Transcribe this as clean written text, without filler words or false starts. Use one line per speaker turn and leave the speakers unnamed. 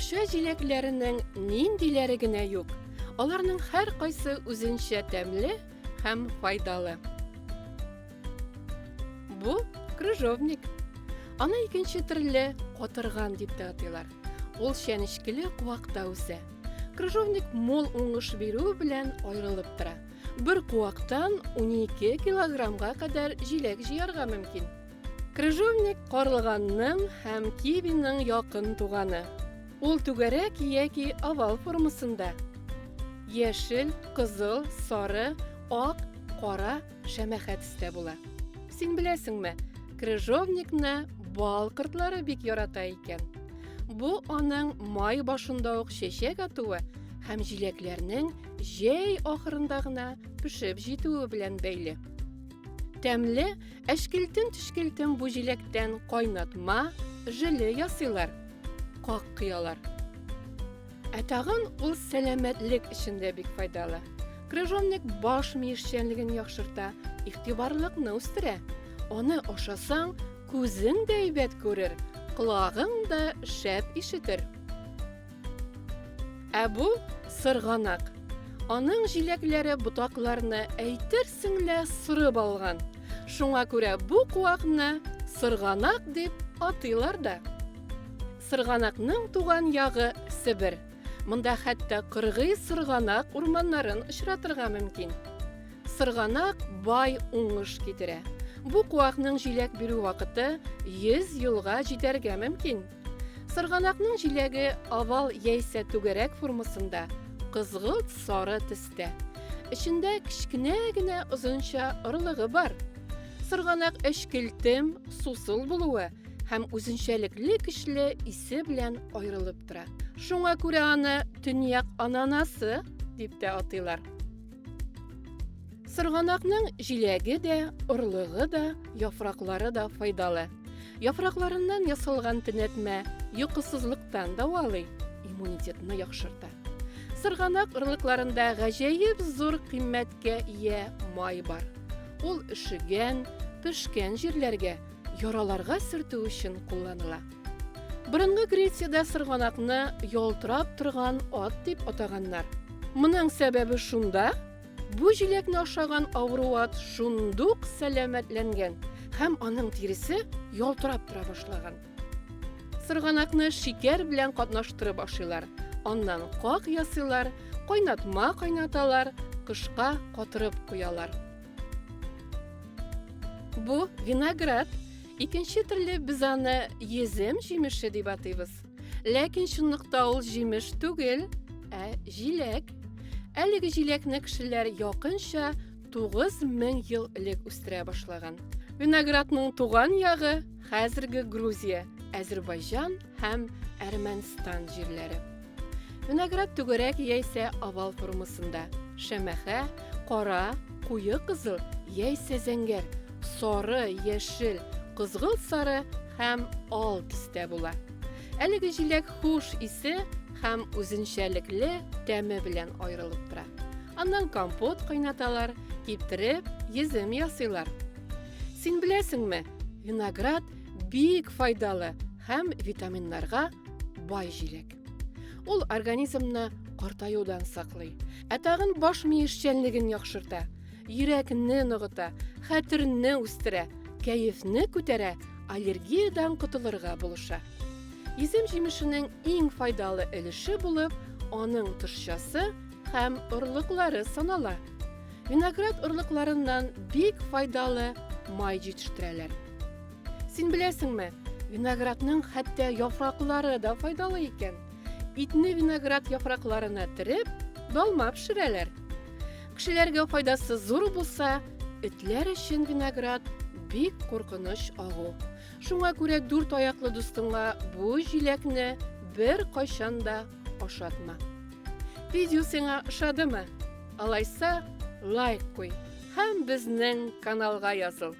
Бакча җиләкләренең ниндиләре генә юк. Аларның һәр кайсы үзенчә тәмле һәм файдалы. Бу крыжовник. Аны икенче төрле катырган дип тә атыйлар. Ул шәнечкеле куакта үсә. Крыжовник мол уңыш бирү белән аерылып тора. Бер куактан 12 килограммга кадәр җиләк җыярга мөмкин. Крыжовник карлыганның һәм кивинның якын туганы. Ул түгәрәк яки овал формасында. Яшел, кызыл, сары, ак, кара шәмәхәт төстә була. Син беләсеңме, крыжовникны бал кортлары бик ярата икән. Бу аның май башында ук чәчәк атуы һәм җиләкләрнең җәй ахырында гына пешеп җитүе белән бәйле. Тәмле, әшкелтем-төшкелтем бу җиләктән кайнатма, җылы ясыйлар, как кыялар. Тагын ул сәламәтлек өчен дә бик файдалы. Крыжовник баш миешчәнлеген яхшырта, игътибарлыкны үстерә. Аны ашасаң, күзең дә әйбәт күрер, колагың да шәп ишетер. Бу сырганак. Аның җиләкләре ботакларны әйтерсең лә сырып алган. Шуңа күрә бу куакны сырганак дип атыйлар да. Сырганакның туган ягы Себер. Монда хәтта кыргый сырганак урманнарын очратырга мөмкин. Сырганак бай уңыш китерә. Бу куакның җиләк бирү вакыты 100 елга җитәргә мөмкин. Сырганакның җиләге овал яисә түгәрәк формасында, кызгылт сары төстә. Эчендә кичкенә генә озынча орлыгы бар. Сырганак әшкелтем, сусыл булуы һәм үзенчәлекле көчле исе белән аерылып тора. Шуңа күрә аны төньяк ананасы дип тә атыйлар. Сырганакның җиләге дә, орлыгы да, яфраклары да файдалы. Яфракларыннан ясалган төнәтмә йокысызлыктан давалый, иммунитетны яхшырта. Сырганак орлыкларында гаҗәеп зур кыйммәткә ия май бар. Ул өшегән, пешкән җирләргә, яраларга сөртү өчен кулланыла. Борынгы Грециядә сырганакны ялтырап торган ат дип атаганнар. Моның сәбәбе шунда, бу җиләкне ашаган авыру ат шундук сәламәтләнгән һәм аның тиресе ялтырап тора башлаган. Сырганакны шикәр белән катнаштырып ашыйлар. Аннан как ясыйлар, кайнатма кайнаталар, кышка катырып куялар. Бу виноград. Икенче төрле без аны езем җимеше дип атыйбыз. Ләкин шунлыкта ул җимеш түгел, җиләк. Әлеге җиләкне кешеләр якынча 9000 ел элек үстерә башлаган. Виноградның туган ягы хәзерге Грузия, Азербайҗан һәм Әрмәнстан җирләре. Виноград түгәрәк яисә овал формасында, шәмәхә, кара, куе кызыл яисә зәңгәр, сары, яшел, кызгылт сары һәм ал төстә була. Әлеге җиләк хуш исе һәм үзенчәлекле тәме белән аерылып тора. Аннан компот кайнаталар, киптереп, езем ясыйлар. Син беләсеңме, виноград бик файдалы һәм витаминнарга бай җиләк. Ул организмны картаюдан саклый. Тагын баш миешчәнлеген яхшырта, йөрәкне ныгыта, хәтерне үстерә, кәефне күтәрә, аллергиядан котылырга булыша. Езем җимешенең иң файдалы өлеше булып, аның тышчасы һәм орлыклары санала. Виноград орлыкларыннан бик файдалы май җитештерәләр. Син беләсеңме, виноградның хәтта яфраклары да файдалы икән. Итне виноград яфракларына төреп, долма пешерәләр. Кешеләргә файдасы зур булса, этләр өчен виноград бик куркыныч агу. Шуңа күрә 4 аяклы дустыңа бу җиләкне бер кайчан да ашатма. Видео сиңа ошадымы? Алайса, лайк куй һәм безнең каналга языл.